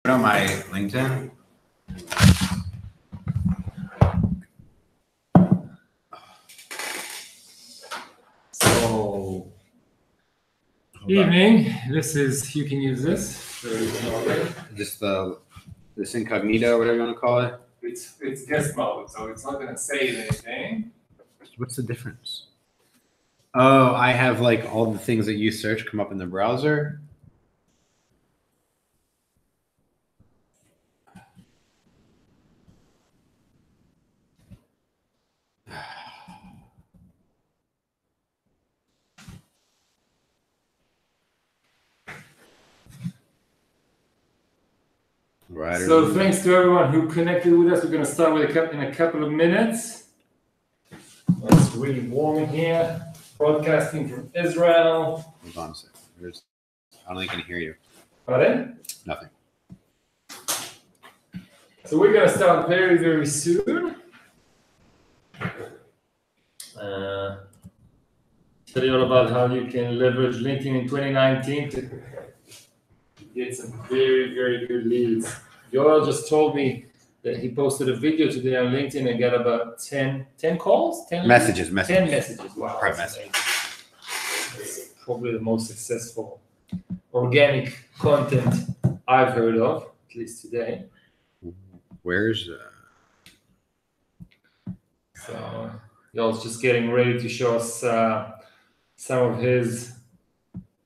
On my LinkedIn. So, evening. This is, you can use this. Just this incognito, whatever you want to call it. It's guest mode, so it's not going to save anything. What's the difference? Oh, I have like all the things that you search come up in the browser. Right. So thanks to everyone who connected with us. We're going to start with in a couple of minutes. It's really warm here. Broadcasting from Israel. Hold on a second. I don't think I can hear you. Pardon? Nothing. So we're going to start very, very soon. Tell you all about how you can leverage LinkedIn in 2019 to get some very, very good leads. Yoel just told me that he posted a video today on LinkedIn and got about 10 calls? 10 messages. 10 messages. Wow. Private message. It's probably the most successful organic content I've heard of, at least today. Where's So Yoel's just getting ready to show us some of his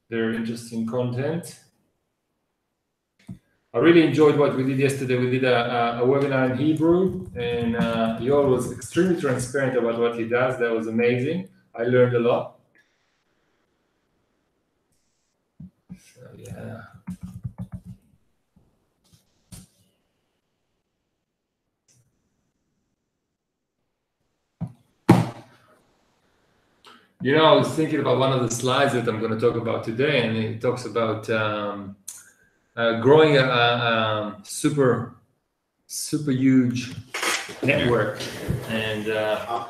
very interesting content. I really enjoyed what we did yesterday. We did a webinar in Hebrew, and Yoel was extremely transparent about what he does. That was amazing. I learned a lot. So, yeah. You know, I was thinking about one of the slides that I'm going to talk about today, and it talks about growing a super huge network. And yeah.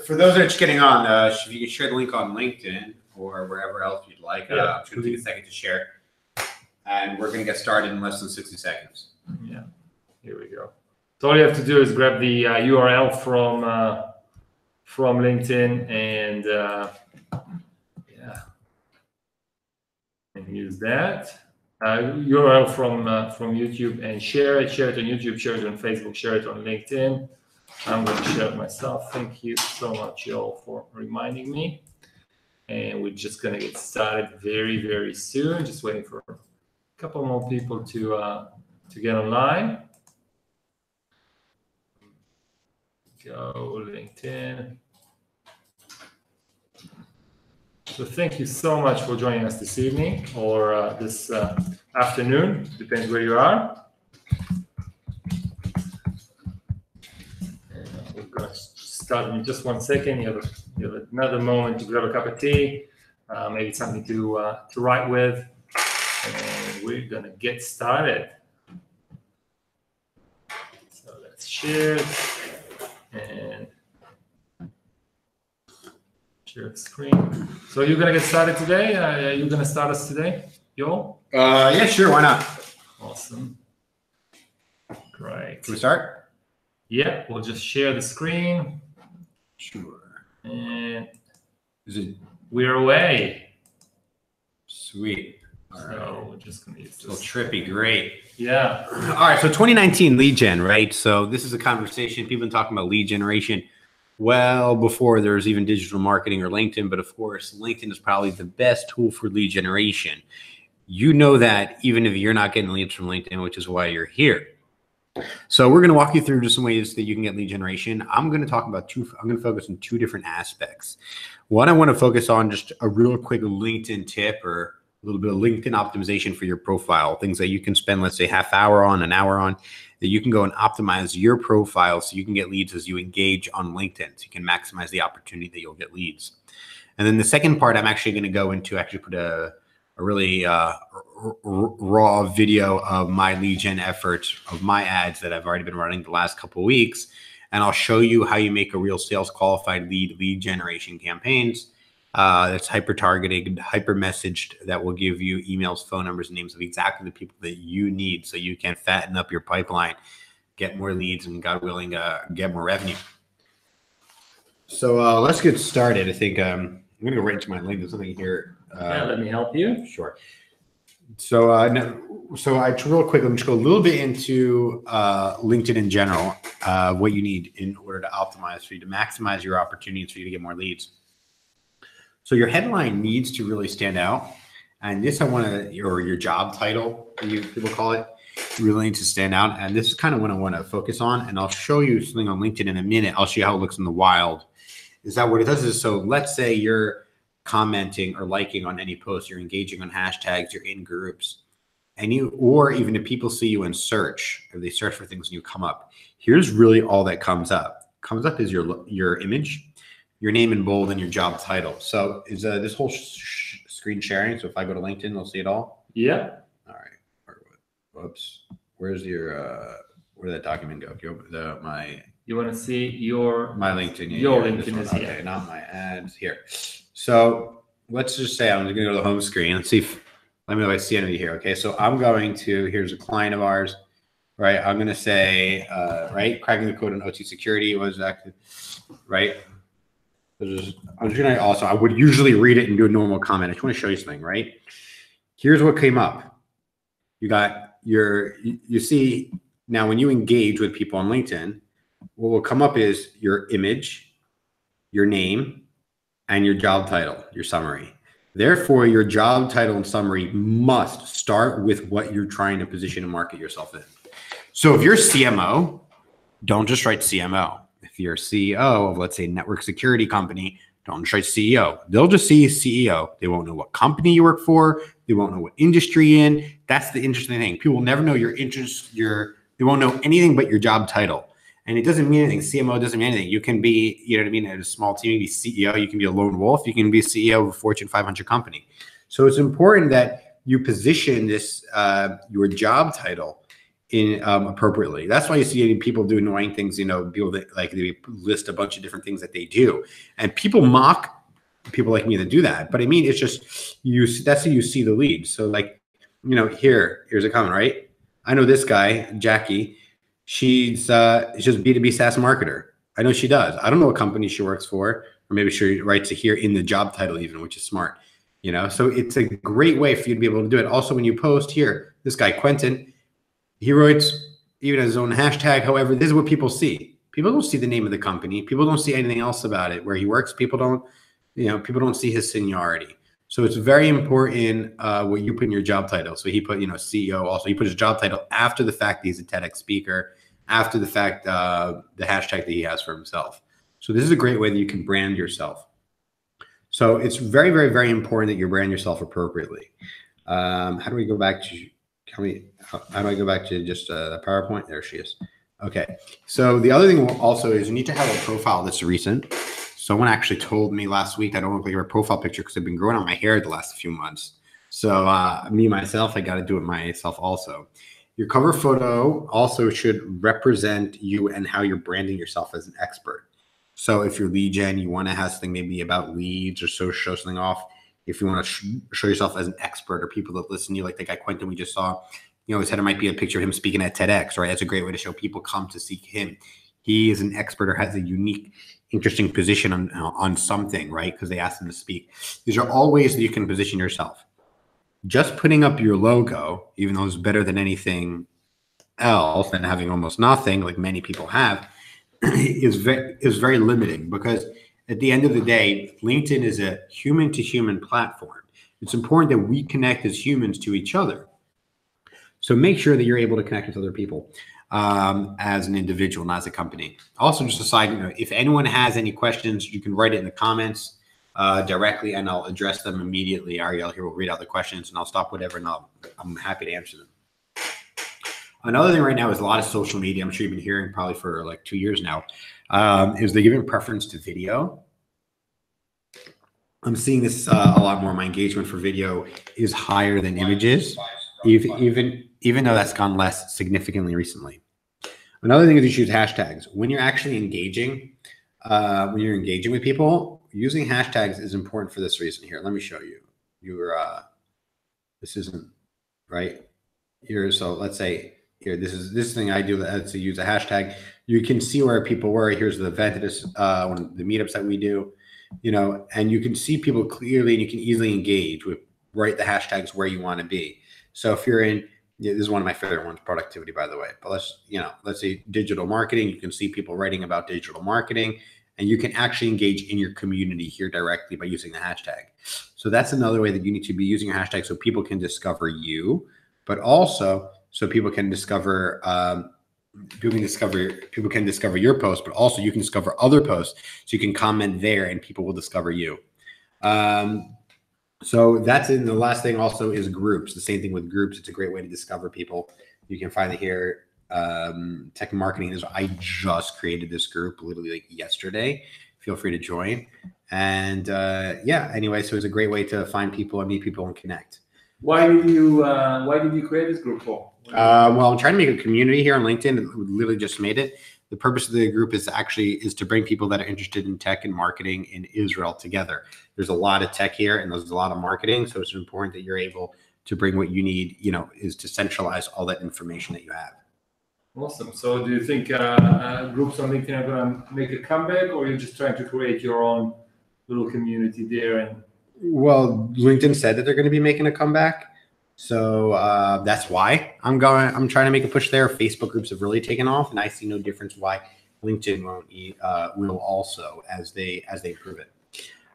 For those that are just getting on, if you can share the link on LinkedIn or wherever else you'd like, I'm just going to take a second to share. And we're going to get started in less than 60 seconds. Yeah, here we go. So all you have to do is grab the URL from LinkedIn and and use that. URL from YouTube and share it on YouTube, share it on Facebook, share it on LinkedIn. I'm going to share it myself. Thank you so much, y'all, for reminding me. And we're just going to get started very, very soon. Just waiting for a couple more people to get online. Go LinkedIn. So thank you so much for joining us this evening or this afternoon, depends where you are. And we're going to start in just 1 second. You have another moment to grab a cup of tea, maybe something to write with, and we're going to get started. So let's share it and share the screen. So you're going to get started today? You're going to start us today, Yoel? Yeah, sure. Why not? Awesome. Great. Can we start? Yeah, we'll just share the screen. Sure. And we're away. Sweet. All right. So we're just going to use this. A little trippy. Great. Yeah. All right. So 2019 lead gen, right? So this is a conversation. People have been talking about lead generation well before there's even digital marketing or LinkedIn. But of course, LinkedIn is probably the best tool for lead generation. You know that even if you're not getting leads from LinkedIn, which is why you're here. So we're going to walk you through just some ways that you can get lead generation. I'm going to focus on two different aspects. One, I want to focus on just a real quick LinkedIn tip or a little bit of LinkedIn optimization for your profile, things that you can spend, let's say, half hour on, an hour on, that you can go and optimize your profile so you can get leads as you engage on LinkedIn. So you can maximize the opportunity that you'll get leads. And then the second part, I'm actually going to go into put a really raw video of my lead gen efforts, of my ads that I've already been running the last couple of weeks. And I'll show you how you make a real sales qualified lead generation campaigns that's hyper targeted, hyper messaged, that will give you emails, phone numbers, and names of exactly the people that you need so you can fatten up your pipeline, get more leads, and God willing, get more revenue. So let's get started. I think I'm going to go right into my link. There's something here. Yeah, let me help you. Sure. So, real quick, let me just go a little bit into LinkedIn in general, what you need in order to optimize for you to maximize your opportunities for you to get more leads. So your headline needs to really stand out. And this, or your job title, people call it, really needs to stand out. And this is kind of what I want to focus on. And I'll show you something on LinkedIn in a minute. I'll show you how it looks in the wild. Is that what it does is, so let's say you're commenting or liking on any post, you're engaging on hashtags, you're in groups, or even if people see you in search, if they search for things and you come up, here's really all that comes up. Comes up is your image, your name in bold, and your job title. So is this whole screen sharing? So if I go to LinkedIn, they'll see it all? Yeah. All right. Whoops. Where's your, where'd that document go? You want to see my LinkedIn? Yeah, your LinkedIn is here. Okay, not my ads here. So let's just say I'm going to go to the home screen. Let's see let me know if I see any here. Okay, so I'm going to, here's a client of ours, right? I'm going to say, right, cracking the code on OT security was active, right? I'm just going to also, I would usually read it and do a normal comment. I just want to show you something, right? Here's what came up. You got you see, now when you engage with people on LinkedIn, what will come up is your image, your name, and your job title, your summary. Therefore, your job title and summary must start with what you're trying to position and market yourself in. So if you're CMO, don't just write CMO. If you're CEO of, let's say, a network security company, don't just write CEO. They'll just see CEO. They won't know what company you work for. They won't know what industry you're in. That's the interesting thing. People will never know your interest. They won't know anything but your job title. And it doesn't mean anything. CMO doesn't mean anything. You can be, you know what I mean, at a small team, you can be CEO, you can be a lone wolf, you can be CEO of a Fortune 500 company. So it's important that you position this, your job title in appropriately. That's why you see people do annoying things, you know, people that like they list a bunch of different things that they do. And people mock people like me that do that. But I mean, it's just, that's how you see the lead. So like, you know, here's a comment, right? I know this guy, Jackie. She's just B2B SaaS marketer. I know she does. I don't know what company she works for, or maybe she writes it here in the job title even, which is smart. You know, so it's a great way for you to be able to do it. Also, when you post here, this guy, Quentin, he writes even his own hashtag. However, this is what people see. People don't see the name of the company. People don't see anything else about it. Where he works, people don't see his seniority. So it's very important what you put in your job title. So he put, you know, CEO. Also, he put his job title after the fact that he's a TEDx speaker, after the fact the hashtag that he has for himself. So this is a great way that you can brand yourself. So it's very, very, very important that you brand yourself appropriately. How do we go back to? How do I go back to just the PowerPoint? There she is. Okay. So the other thing also is you need to have a profile that's recent. Someone actually told me last week I don't look like a profile picture because I've been growing out my hair the last few months. So myself, I got to do it myself also. Your cover photo also should represent you and how you're branding yourself as an expert. So if you're lead gen, you want to have something maybe about leads or so show something off. If you want to show yourself as an expert or people that listen to you, like the guy Quentin we just saw, you know, his header might be a picture of him speaking at TEDx, right? That's a great way to show people come to seek him. He is an expert or has a unique, interesting position on something, right? Because they asked him to speak. These are all ways that you can position yourself. Just putting up your logo, even though it's better than anything else and having almost nothing, like many people have, is very limiting, because at the end of the day, LinkedIn is a human-to-human platform. It's important that we connect as humans to each other. So make sure that you're able to connect with other people as an individual, not as a company. Also, just a side note, if anyone has any questions, you can write it in the comments directly, and I'll address them immediately. Ariel here will read out the questions, and I'll stop whatever, and I'm happy to answer them. Another thing right now is a lot of social media. I'm sure you've been hearing probably for like 2 years now, is they're giving preference to video. I'm seeing this a lot more. My engagement for video is higher than images, even though that's gone less significantly recently. Another thing is you choose hashtags. When you're actually engaging, with people, using hashtags is important for this reason. Here, let me show you. This isn't right here. So let's say here, this thing I do to use a hashtag. You can see where people were. Here's the event, one of the meetups that we do, and you can see people clearly, and you can easily engage with write the hashtags where you want to be. So if you're in, this is one of my favorite ones, productivity, by the way. But let's say digital marketing. You can see people writing about digital marketing, and you can actually engage in your community here directly by using the hashtag. So that's another way that you need to be using your hashtag so people can discover you, but also so people can discover people can discover your post, but also you can discover other posts. So you can comment there, and people will discover you. So that's in the last thing. Also is groups. The same thing with groups. It's a great way to discover people. You can find it here. Tech marketing is. I just created this group literally like yesterday. Feel free to join. And yeah. Anyway, so it's a great way to find people and meet people and connect. Why did you create this group for? Well, I'm trying to make a community here on LinkedIn. We literally just made it. The purpose of the group is to bring people that are interested in tech and marketing in Israel together. There's a lot of tech here, and there's a lot of marketing. So it's important that you're able to bring what you need, is to centralize all that information that you have. Awesome. So do you think groups on LinkedIn are going to make a comeback, or you're just trying to create your own little community there? Well, LinkedIn said that they're going to be making a comeback. So that's why I'm trying to make a push there. Facebook groups have really taken off, and I see no difference why LinkedIn will also as they improve it.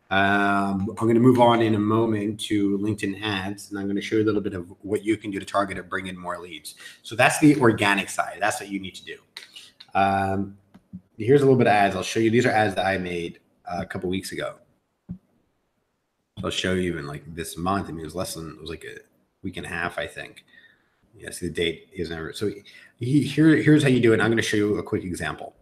I'm going to move on in a moment to LinkedIn ads, and I'm going to show you a little bit of what you can do to target and bring in more leads. So that's the organic side. That's what you need to do. Here's a little bit of ads. I'll show you. These are ads that I made a couple weeks ago. So I'll show you even like this month. I mean, it was like a week and a half, I think. Yeah, see the date is never. So here's how you do it. I'm going to show you a quick example.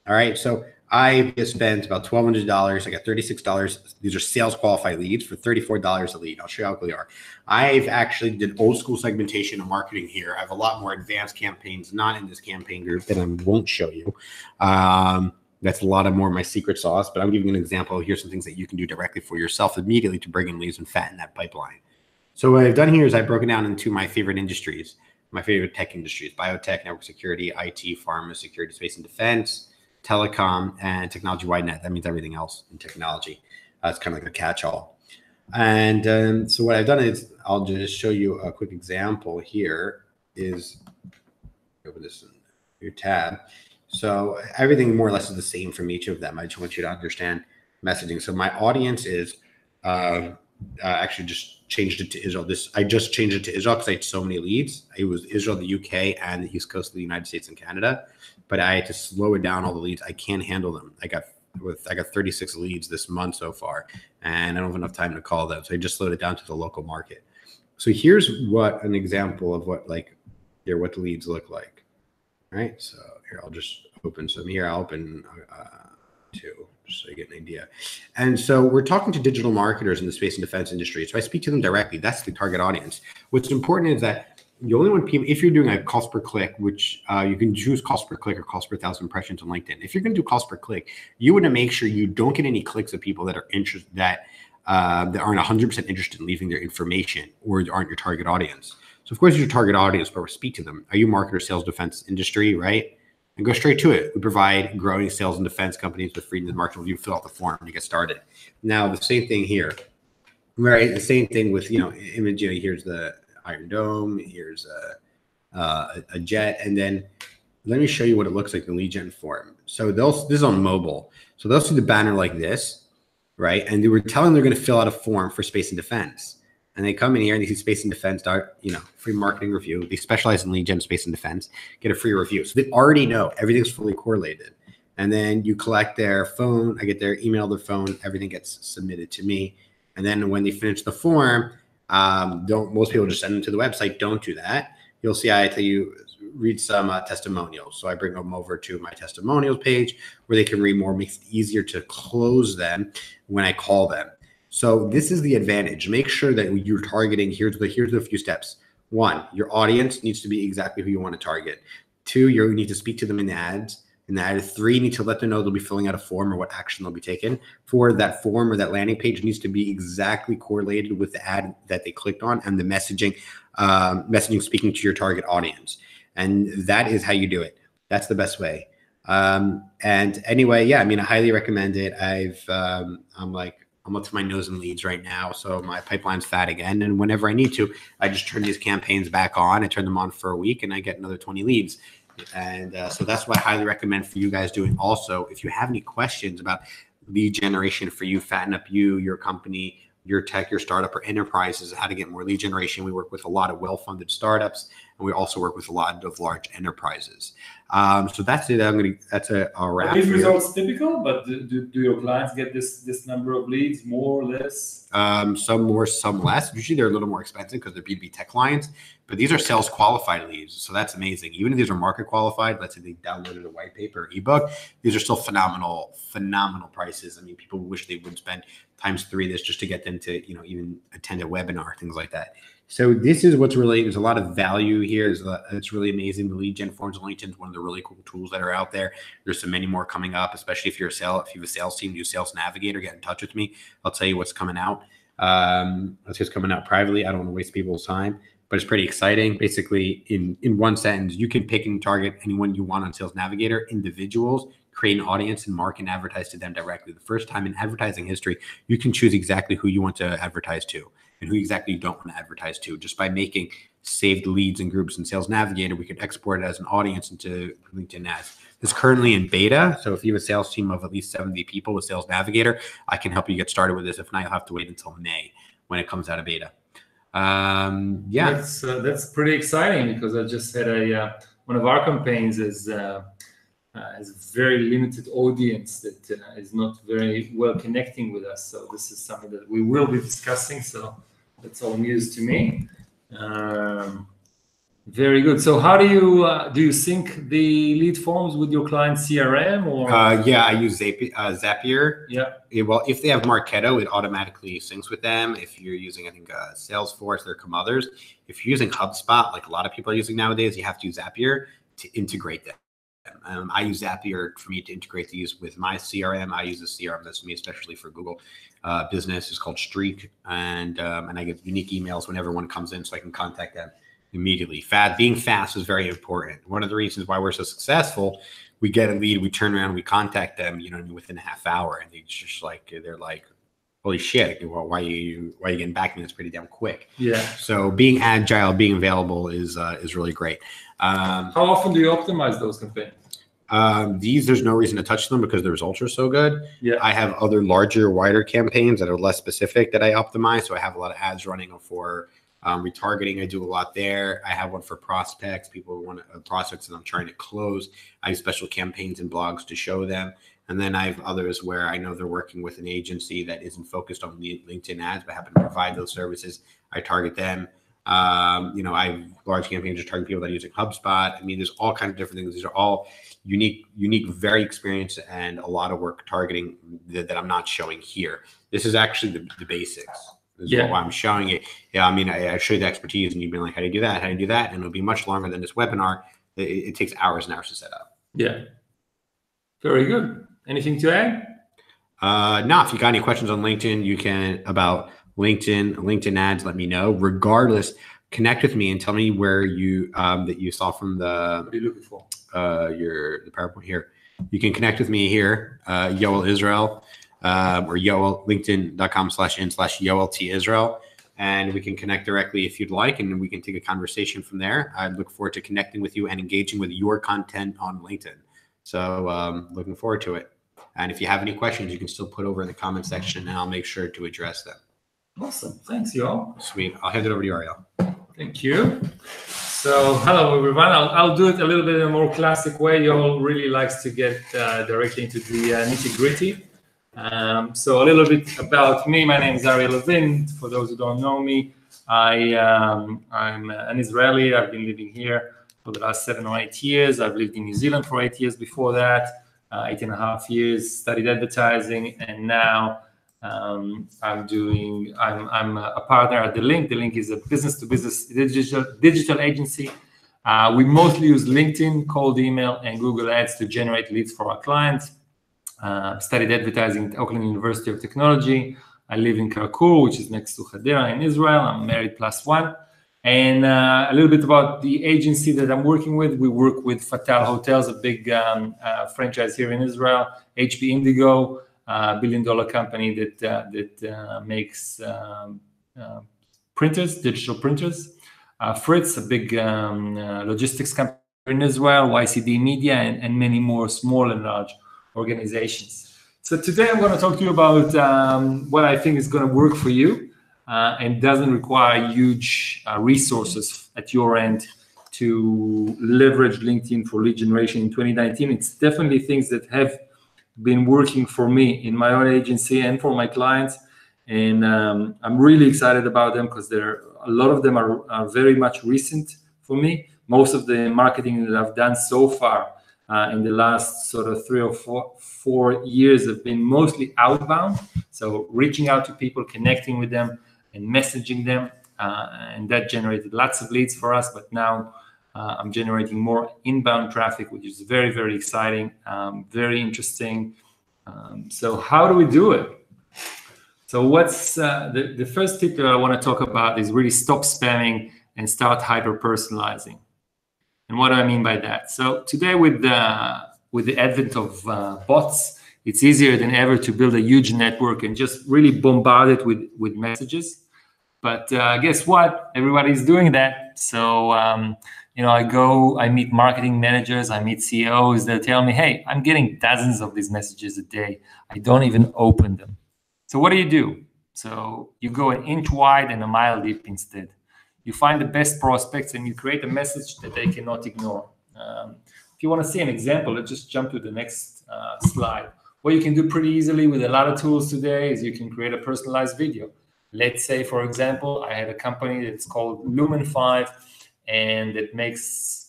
All right. So I just spent about $1,200. I got $36. These are sales qualified leads for $34 a lead. I'll show you how quick they are. I've actually did old school segmentation and marketing here. I have a lot more advanced campaigns, not in this campaign group, that I won't show you. That's a lot of more of my secret sauce, but I'm giving you an example. Here's some things that you can do directly for yourself immediately to bring in leads and fatten that pipeline. So what I've done here is I've broken down into my favorite industries, my favorite tech industries: biotech, network security, IT, pharma, security, space and defense, telecom, and technology wide net. That means everything else in technology. It's kind of like a catch-all. And so what I've done is I'll just show you a quick example here. Is open this in your tab. So everything more or less is the same from each of them. I just want you to understand messaging. So my audience is actually just changed it to Israel. I just changed it to Israel because I had so many leads. It was Israel, the UK, and the East Coast of the United States and Canada. But I had to slow it down, all the leads. I can't handle them. I got 36 leads this month so far, and I don't have enough time to call them. So I just slowed it down to the local market. So here's an example of what the leads look like. All right. So here, I'll just open some here. I'll open two, just so you get an idea. And so we're talking to digital marketers in the space and defense industry. So I speak to them directly. That's the target audience. What's important is that you only want people, if you're doing a cost per click, which you can choose cost per click or cost per 1,000 impressions on LinkedIn. If you're going to do cost per click, you want to make sure you don't get any clicks of people that are interested, that aren't 100% interested in leaving their information or aren't your target audience. So of course, it's your target audience, but we speak to them. Are you marketer, sales, defense industry, right? And go straight to it. We provide growing sales and defense companies with freedom to market review. Fill out the form to get started. Now, the same thing here, right? The same thing with, image, here's the Iron Dome, here's a jet. And then let me show you what it looks like in the lead gen form. So this is on mobile. So they'll see the banner like this, right? And they were telling them they're going to fill out a form for space and defense. And they come in here and they see space and defense, free marketing review. They specialize in lead gen, space and defense, get a free review. So they already know everything's fully correlated. And then you collect their phone, I get their email, their phone, everything gets submitted to me. And then when they finish the form, most people just send them to the website. Don't do that. You'll see I tell you read some testimonials. So I bring them over to my testimonials page where they can read more. It makes it easier to close them when I call them. So this is the advantage. Make sure that you're targeting. Here's the few steps. 1, your audience needs to be exactly who you want to target. 2, you need to speak to them in the ads. And out of 3, you need to let them know they'll be filling out a form or what action they'll be taking. 4, that form or that landing page needs to be exactly correlated with the ad that they clicked on and the messaging speaking to your target audience. And that is how you do it. That's the best way. And anyway, yeah, I mean, I highly recommend it. I'm up to my nose in leads right now, so my pipeline's fat again. And whenever I need to, I just turn these campaigns back on. I turn them on for a week, and I get another 20 leads. And so that's what I highly recommend for you guys doing. Also, if you have any questions about lead generation for you, fatten up your company, your tech, your startup, or enterprises, how to get more lead generation, we work with a lot of well-funded startups, and we also work with a lot of large enterprises. So that's it. That's a wrap. Are these results typical, but do your clients get this number of leads, more or less? Some more, some less. Usually they're a little more expensive because they're B2B tech clients, but these are sales qualified leads. So that's amazing. Even if these are market qualified, let's say they downloaded a white paper or ebook, these are still phenomenal prices. I mean, people wish they would spend ×3 this just to get them to, even attend a webinar, things like that. So this is what's really, there's a lot of value here. It's really amazing. The lead gen forms on LinkedIn is one of the really cool tools that are out there. There's so many more coming up, especially if you have a sales team, do Sales Navigator, get in touch with me. I'll tell you what's coming out. It's just coming out privately. I don't want to waste people's time, but it's pretty exciting. Basically, in one sentence, you can pick and target anyone you want on Sales Navigator, individuals, create an audience, and market and advertise to them directly. The first time in advertising history, you can choose exactly who you want to advertise to and who exactly you don't want to advertise to. Just by making saved leads and groups in Sales Navigator, we could export it as an audience into LinkedIn ads. It's currently in beta. So if you have a sales team of at least 70 people with Sales Navigator, I can help you get started with this. If not, you'll have to wait until May when it comes out of beta. Yeah. That's pretty exciting, because I just had one of our campaigns has a very limited audience that is not very well connecting with us. So this is something that we will be discussing. So that's all news to me. Very good. So how do you sync the lead forms with your client CRM or? Yeah, I use Zapier. Yeah. Well, if they have Marketo, it automatically syncs with them. If you're using, I think, Salesforce, there come others. If you're using HubSpot, like a lot of people are using nowadays, you have to use Zapier to integrate them. I use Zapier for me to integrate these with my CRM. I use a CRM that's me, especially for Google Business. It's called Streak, and I get unique emails whenever one comes in, so I can contact them immediately. Being fast is very important. One of the reasons why we're so successful, we get a lead, we turn around, we contact them, within a half hour, and they're like, holy shit, well, why are you getting back to me? That's pretty damn quick. Yeah. So being agile, being available is really great. How often do you optimize those campaigns? There's no reason to touch them because the results are so good. Yeah. I have other larger, wider campaigns that are less specific that I optimize. So I have a lot of ads running for retargeting. I do a lot there. I have one for prospects, people who want prospects that I'm trying to close. I have special campaigns and blogs to show them. And then I have others where I know they're working with an agency that isn't focused on LinkedIn ads, but happen to provide those services. I target them. I have large campaigns just targeting people that are using HubSpot. I mean, there's all kinds of different things. These are all unique, very experienced, and a lot of work targeting that I'm not showing here. This is actually the basics. This is why I'm showing it. Yeah, I mean, I show you the expertise, and you'd be like, how do you do that? How do you do that? And it'll be much longer than this webinar. It takes hours and hours to set up. Yeah. Very good. Anything to add? No, if you got any questions on LinkedIn, you can about LinkedIn ads, let me know. Regardless, connect with me and tell me where you that you saw from the what are you looking for? The PowerPoint here. You can connect with me here, Yoel Israel, or Yoel, linkedin.com/in/YoelT Israel. And we can connect directly if you'd like, and we can take a conversation from there. I look forward to connecting with you and engaging with your content on LinkedIn. So looking forward to it. And if you have any questions, you can still put over in the comment section, and I'll make sure to address them. Awesome. Thanks, Yoel. Sweet. I'll hand it over to you, Ariel. Thank you. So hello, everyone. I'll do it a little bit in a more classic way. Yoel really likes to get directly into the nitty-gritty. So a little bit about me. My name is Ariel Levin. For those who don't know me, I'm an Israeli. I've been living here for the last 7 or 8 years. I've lived in New Zealand for 8 years before that, 8.5 years, studied advertising, and now I'm a partner at The Link. The Link is a business-to-business digital agency We mostly use LinkedIn, cold email, and Google Ads to generate leads for our clients. Studied advertising at Oakland University of Technology. I live in Karkur, which is next to Hadera in Israel. I'm married +1. And a little bit about the agency that I'm working with. We work with Fatal Hotels, a big franchise here in Israel. HP Indigo, a billion-dollar company that makes printers, digital printers. Fritz, a big logistics company in Israel. YCD Media, and many more small and large organizations. So today I'm going to talk to you about what I think is going to work for you and doesn't require huge resources at your end to leverage LinkedIn for lead generation in 2019. It's definitely things that have been working for me in my own agency and for my clients. And I'm really excited about them because a lot of them are very much recent for me. Most of the marketing that I've done so far in the last sort of 3 or 4 years have been mostly outbound. So reaching out to people, connecting with them and messaging them. And that generated lots of leads for us. But now I'm generating more inbound traffic, which is very, very exciting, very interesting. So how do we do it? So what's the first tip that I want to talk about is really stop spamming and start hyper-personalizing. And what do I mean by that? So today with the advent of bots, it's easier than ever to build a huge network and just really bombard it with messages. But guess what? Everybody's doing that. So, I meet marketing managers, I meet CEOs that tell me, hey, I'm getting dozens of these messages a day. I don't even open them. So what do? So you go an inch wide and a mile deep instead. You find the best prospects and you create a message that they cannot ignore. If you want to see an example, let's just jump to the next slide. What you can do pretty easily with a lot of tools today is you can create a personalized video. Let's say, for example, I had a company that's called Lumen 5, and that makes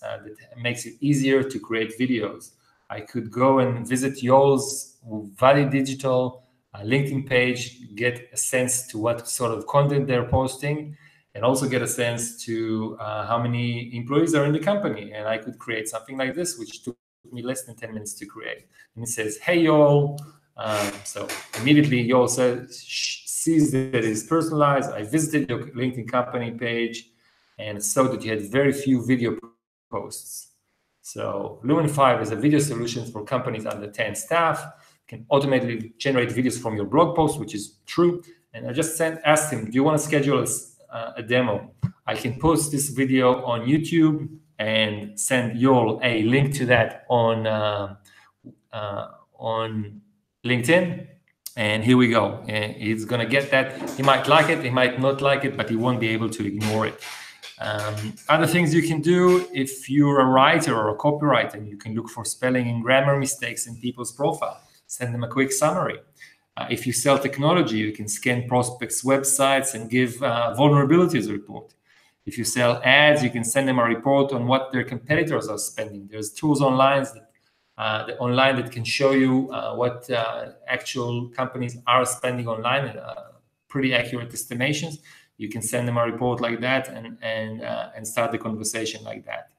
it easier to create videos. I could go and visit Yoel's Valley Digital LinkedIn page, get a sense to what sort of content they're posting, and also get a sense to how many employees are in the company. And I could create something like this, which took me less than 10 minutes to create. And it says, hey, Yoel. So immediately Yoel sees that it is personalized. I visited your LinkedIn company page and saw that you had very few video posts. So Lumen 5 is a video solution for companies under 10 staff. Can automatically generate videos from your blog post, which is true. And I just asked him, do you want to schedule a demo? I can post this video on YouTube and send Yoel a link to that on LinkedIn. And here we go. And he's going to get that. He might like it, he might not like it, but he won't be able to ignore it. Other things you can do, if you're a writer or a copywriter, you can look for spelling and grammar mistakes in people's profile. Send them a quick summary. If you sell technology, you can scan prospects' websites and give vulnerabilities report. If you sell ads, you can send them a report on what their competitors are spending. There's tools online that can show you what actual companies are spending online, pretty accurate estimations. You can send them a report like that and start the conversation like that.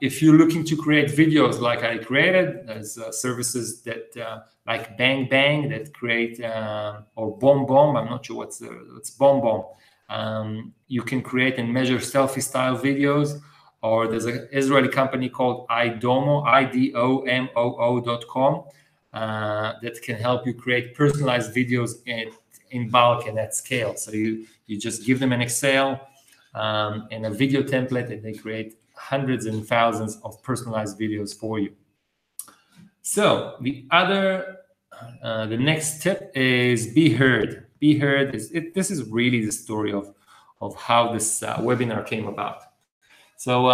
If you're looking to create videos like I created, there's services that like Bang Bang that create, or Bomb Bomb, I'm not sure what's Bomb Bomb. You can create and measure selfie style videos, or there's an Israeli company called iDomo, IDOMOO.com, that can help you create personalized videos in bulk and at scale. So you just give them an Excel and a video template, and they create hundreds and thousands of personalized videos for you. So the next step is be heard. Be heard this is really the story of how this webinar came about. So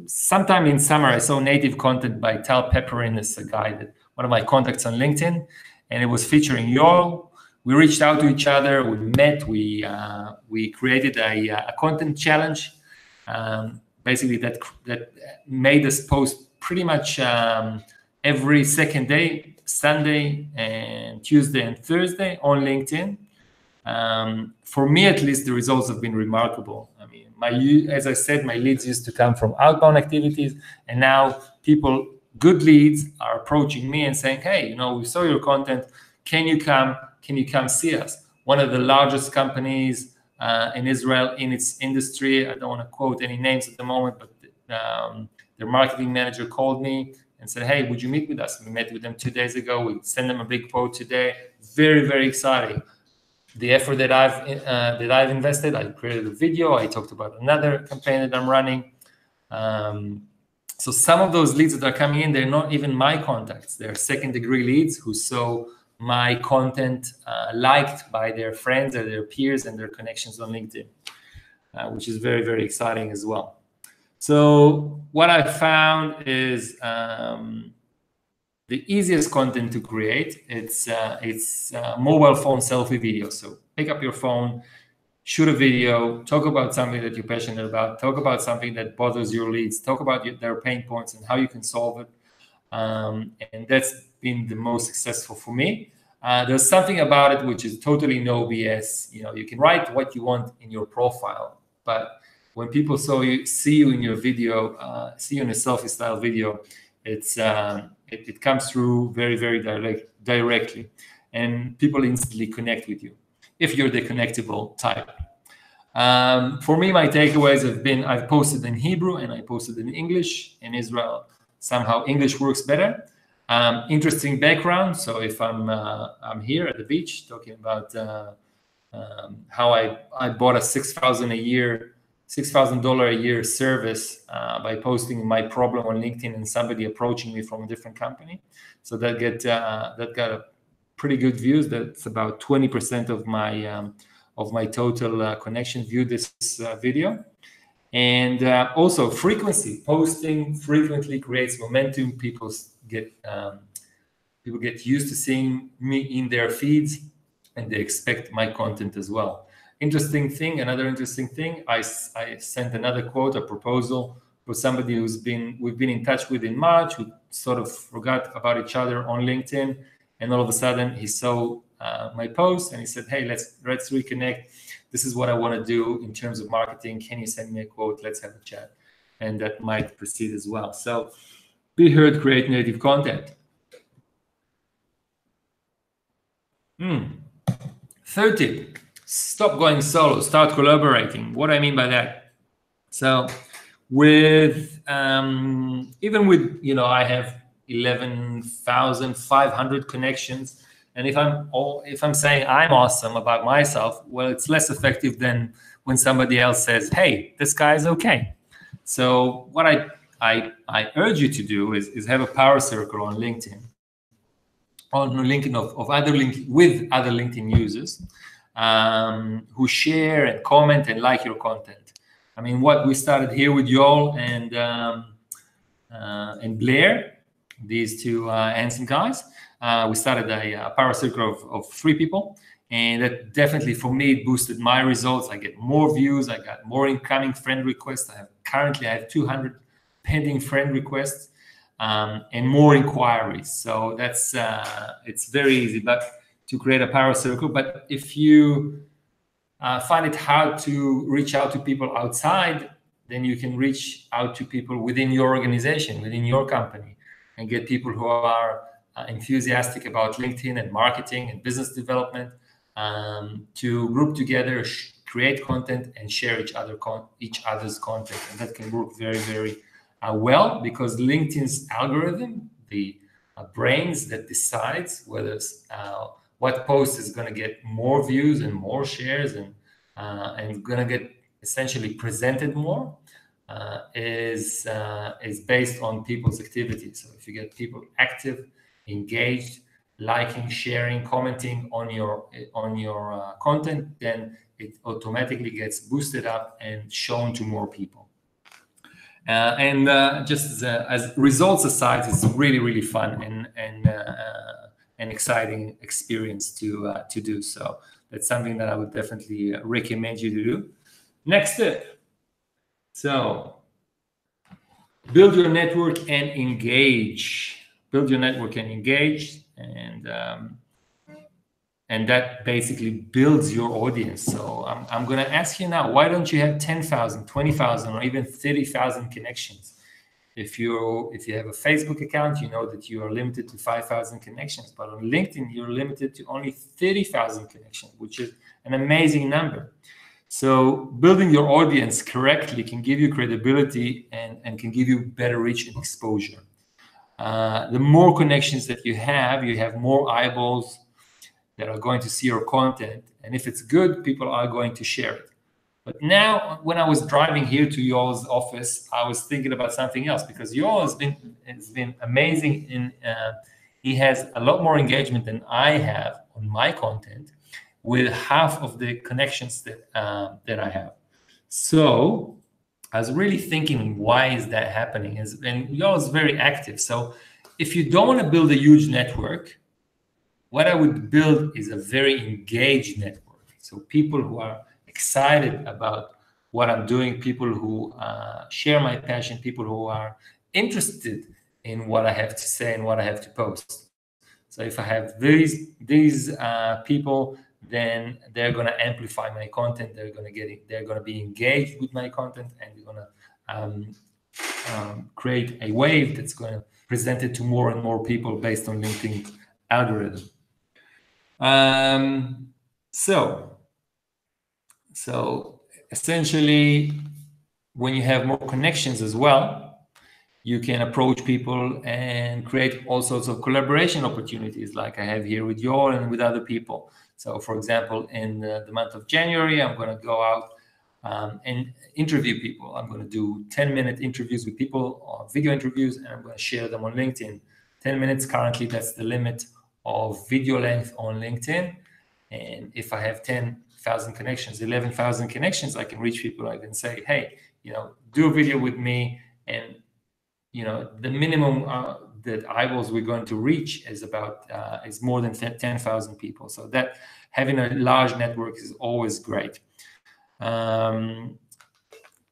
sometime in summer, I saw native content by Tal Pepperin, is a guy that one of my contacts on LinkedIn, and it was featuring Yoel. We reached out to each other. We met. We created a content challenge. Basically, that made us post pretty much every second day, Sunday and Tuesday and Thursday on LinkedIn. For me, at least, the results have been remarkable. I mean, as I said, my leads used to come from outbound activities, and now good leads are approaching me and saying, hey, you know, we saw your content. Can you come see us? One of the largest companies in Israel in its industry, I don't want to quote any names at the moment, but their marketing manager called me and said, hey, would you meet with us? We met with them 2 days ago. We sent them a big quote today. Very, very exciting. The effort that I've invested, I created a video. I talked about another campaign that I'm running. So some of those leads that are coming in, they're not even my contacts. They're second-degree leads who saw my content liked by their friends or their peers and their connections on LinkedIn, which is very, very exciting as well. So what I found is the easiest content to create. It's mobile phone selfie video. So pick up your phone, shoot a video, talk about something that you're passionate about, talk about something that bothers your leads, talk about their pain points and how you can solve it. And that's been the most successful for me. There's something about it which is totally no BS. You know, you can write what you want in your profile, but when people see you in your video, see you in a selfie style video, it comes through very, very directly, and people instantly connect with you if you're the connectable type. For me, my takeaways have been I've posted in Hebrew and I posted in English. In Israel, somehow English works better. Interesting background. So if I'm here at the beach talking about how I bought a $6,000 a year service by posting my problem on LinkedIn and somebody approaching me from a different company. So that got a pretty good views. That's about 20% of my total connection viewed this video. And also frequency. Posting frequently creates momentum. People get used to seeing me in their feeds, and they expect my content as well. Another interesting thing, I sent another quote, a proposal for somebody we've been in touch with in March, who sort of forgot about each other on LinkedIn, and all of a sudden he saw my post and he said, hey, let's reconnect. This is what I want to do in terms of marketing. Can you send me a quote? Let's have a chat. And that might proceed as well. So be heard, create native content. Third tip, stop going solo, start collaborating. What do I mean by that? So even with, you know, I have 11,500 connections. And if I'm saying I'm awesome about myself, well, it's less effective than when somebody else says, hey, this guy's okay. So what I urge you to do is have a power circle on LinkedIn, with other LinkedIn users who share and comment and like your content. I mean, what we started here with Yoel and Blair, these two handsome guys. We started a power circle of 3 people, and that definitely for me it boosted my results. I get more views, I got more incoming friend requests. Currently I have 200 pending friend requests and more inquiries. So that's it's very easy to create a power circle. But if you find it hard to reach out to people outside, then you can reach out to people within your organization, within your company, and get people who are enthusiastic about LinkedIn and marketing and business development to group together, create content, and share each other's content. And that can work very, very well, because LinkedIn's algorithm, the brains that decides whether what post is going to get more views and more shares and going to get essentially presented more, is based on people's activity. So if you get people active, engaged, liking, sharing, commenting on your content, then it automatically gets boosted up and shown to more people. Just as results aside, it's really, really fun and an exciting experience to do. So that's something that I would definitely recommend you to do. Next tip. So build your network and engage. Build your network and engage. And and that basically builds your audience. So I'm going to ask you now, why don't you have 10,000, 20,000, or even 30,000 connections? If you have a Facebook account, you know that you are limited to 5,000 connections, but on LinkedIn, you're limited to only 30,000 connections, which is an amazing number. So building your audience correctly can give you credibility and can give you better reach and exposure. The more connections that you have more eyeballs that are going to see your content. And if it's good, people are going to share it. But now, when I was driving here to Yoel's office, I was thinking about something else, because Yoel has been amazing. He has a lot more engagement than I have on my content, with half of the connections that I have. So I was really thinking, why is that happening? And Yoel is very active. So if you don't want to build a huge network, what I would build is a very engaged network. So people who are excited about what I'm doing, people who share my passion, people who are interested in what I have to say and what I have to post. So if I have these people, then they're going to amplify my content. They're going to be engaged with my content, and they're going to create a wave that's going to present it to more and more people based on LinkedIn algorithm. So essentially, when you have more connections as well, you can approach people and create all sorts of collaboration opportunities, like I have here with Yoel and with other people. So, for example, in the month of January, I'm going to go out and interview people. I'm going to do 10-minute interviews with people, or video interviews, and I'm going to share them on LinkedIn. 10 minutes currently, that's the limit of video length on LinkedIn. And if I have 10,000 connections, 11,000 connections, I can reach people. I can say, hey, do a video with me, and the minimum that eyeballs we're going to reach is more than 10,000 people. So that having a large network is always great. And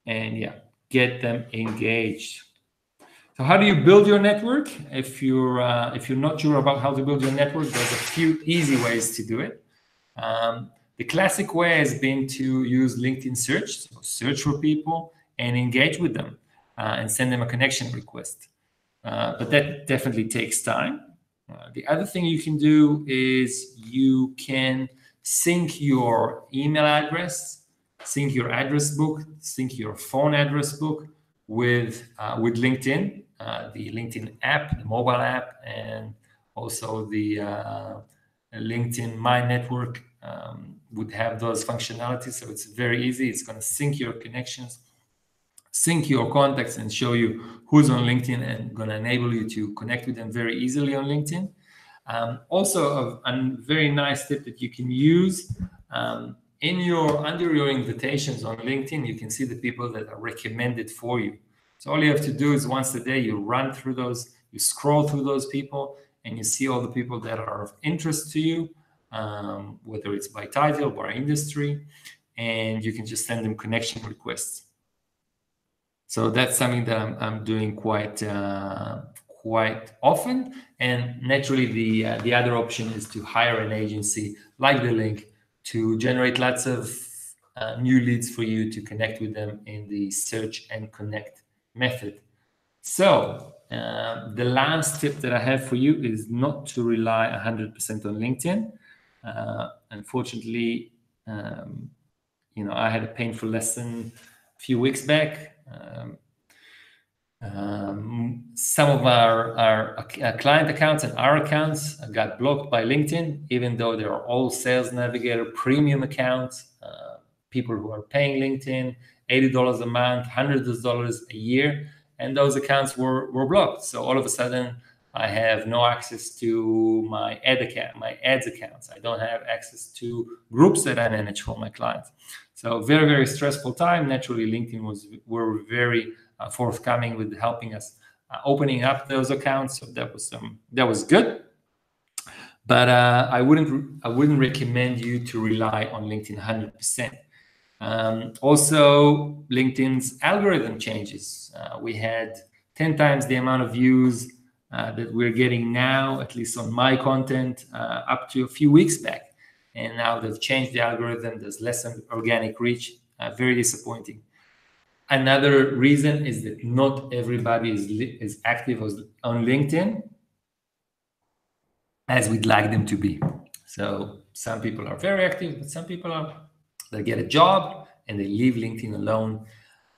yeah, get them engaged. So how do you build your network? If you're not sure about how to build your network, there's a few easy ways to do it. The classic way has been to use LinkedIn search. So search for people and engage with them and send them a connection request. But that definitely takes time. The other thing you can do is you can sync your email address, sync your address book, sync your phone address book with LinkedIn, the LinkedIn app, the mobile app, and also the LinkedIn My Network would have those functionalities. So it's very easy. It's going to sync your connections, sync your contacts, and show you who's on LinkedIn, and going to enable you to connect with them very easily on LinkedIn. Also, a very nice tip that you can use under your invitations on LinkedIn, you can see the people that are recommended for you. So all you have to do is once a day, you run through those, you scroll through those people, and you see all the people that are of interest to you, whether it's by title or industry, and you can just send them connection requests. So that's something that I'm doing quite often. And naturally, the other option is to hire an agency like The Link to generate lots of new leads for you to connect with them in the search and connect method. So the last tip that I have for you is not to rely 100% on LinkedIn. Unfortunately, I had a painful lesson a few weeks back. Some of our client accounts and our accounts got blocked by LinkedIn, even though they are all Sales Navigator premium accounts, people who are paying LinkedIn $80 a month, hundreds of dollars a year, and those accounts were blocked. So all of a sudden, I have no access to my ads accounts. I don't have access to groups that I manage for my clients. So very, very stressful time. Naturally, LinkedIn were very forthcoming with helping us opening up those accounts. So that was good. But I wouldn't recommend you to rely on LinkedIn 100%. Also, LinkedIn's algorithm changes. We had 10 times the amount of views that we're getting now, at least on my content, up to a few weeks back. and now they've changed the algorithm. There's less organic reach. Very disappointing. Another reason is that not everybody is active on LinkedIn as we'd like them to be. So some people are very active, but some people they get a job and they leave LinkedIn alone.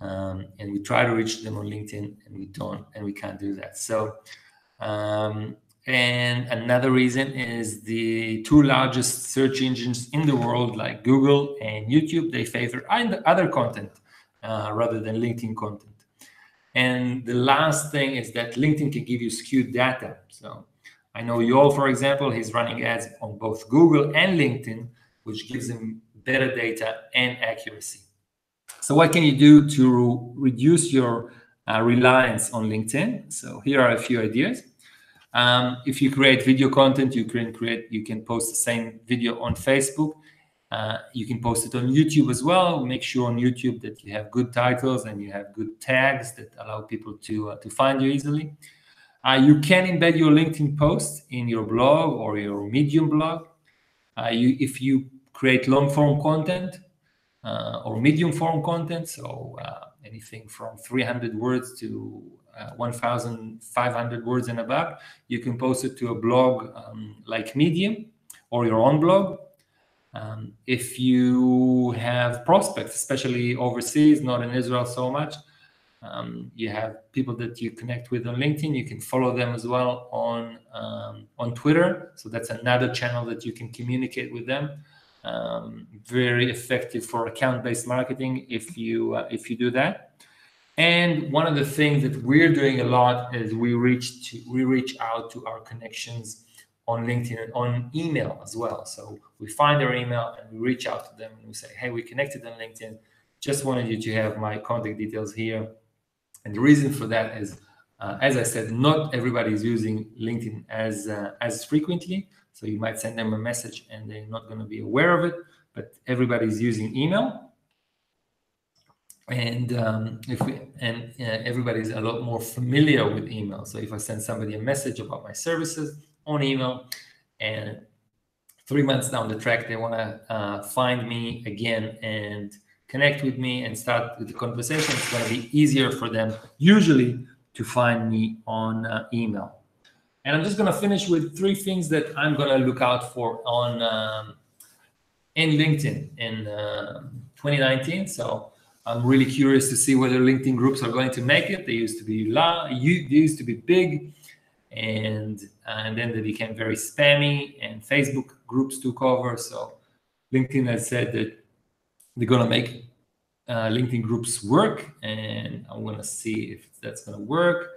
And we try to reach them on LinkedIn, and we can't do that. So, and another reason is the two largest search engines in the world, like Google and YouTube, they favor other content rather than LinkedIn content. And the last thing is that LinkedIn can give you skewed data. So I know Yoel, for example, he's running ads on both Google and LinkedIn, which gives him better data and accuracy. So what can you do to reduce your reliance on LinkedIn? So here are a few ideas. If you create video content, you can post the same video on Facebook. You can post it on YouTube as well. Make sure on YouTube that you have good titles and you have good tags that allow people to find you easily. You can embed your LinkedIn post in your blog or your Medium blog. If you create long-form content or medium-form content, so anything from 300 words to 1,500 words and above, you can post it to a blog like Medium or your own blog. If you have prospects, especially overseas, not in Israel so much, you have people that you connect with on LinkedIn. You can follow them as well on Twitter. So that's another channel that you can communicate with them. Very effective for account-based marketing if you do that. And one of the things that we're doing a lot is we reach out to our connections on LinkedIn and on email as well. So we find their email and we reach out to them and we say, hey, we connected on LinkedIn. Just wanted you to have my contact details here. And the reason for that is, as I said, not everybody is using LinkedIn as frequently. So you might send them a message and they're not going to be aware of it, but everybody's using email. And everybody's a lot more familiar with email. So if I send somebody a message about my services on email, and 3 months down the track they want to find me again and connect with me and start with the conversation, it's going to be easier for them usually to find me on email. And I'm just going to finish with 3 things that I'm going to look out for on in LinkedIn in 2019. So I'm really curious to see whether LinkedIn groups are going to make it. They used to be big, and then they became very spammy, and Facebook groups took over. So LinkedIn has said that they're going to make LinkedIn groups work, and I'm going to see if that's going to work.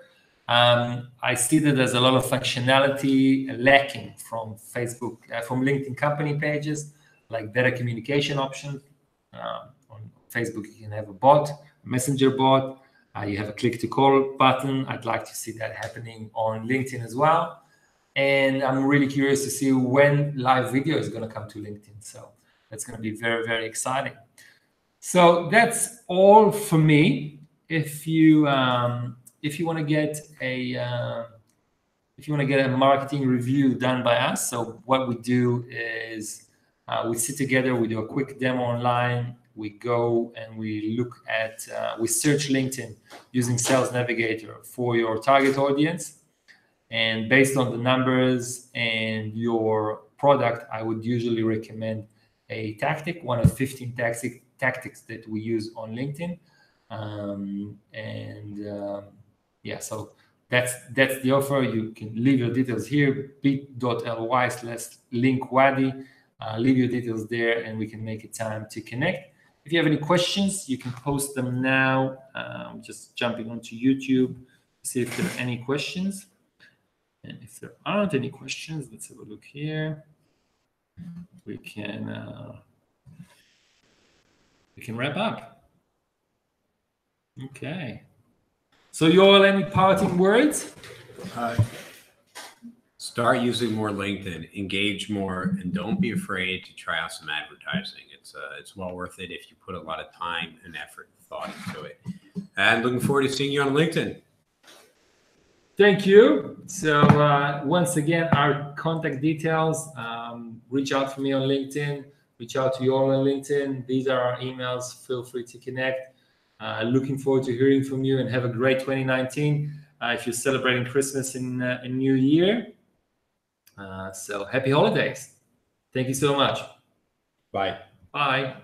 I see that there's a lot of functionality lacking from Facebook, from LinkedIn company pages, like better communication options. On Facebook, you can have a bot, a messenger bot. You have a click to call button. I'd like to see that happening on LinkedIn as well. And I'm really curious to see when live video is going to come to LinkedIn. So that's going to be very, very exciting. So that's all for me. If you want to get a marketing review done by us, so what we do is we sit together, we do a quick demo online. We go and we look at, we search LinkedIn using Sales Navigator for your target audience. And based on the numbers and your product, I would usually recommend a tactic, one of 15 tactics that we use on LinkedIn. Yeah, so that's the offer. You can leave your details here, bit.ly/linkwadi. Leave your details there and we can make a time to connect. If you have any questions, you can post them now. I'm just jumping onto YouTube to see if there are any questions. And if there aren't any questions, let's have a look here. We can wrap up. Okay. So Yoel, any parting words? Start using more LinkedIn, engage more, and don't be afraid to try out some advertising. It's well worth it if you put a lot of time and effort and thought into it. And looking forward to seeing you on LinkedIn. Thank you. So once again, our contact details, reach out to me on LinkedIn, reach out to you all on LinkedIn. These are our emails. Feel free to connect. Looking forward to hearing from you, and have a great 2019 if you're celebrating Christmas in New Year. So happy holidays. Thank you so much. Bye. Bye.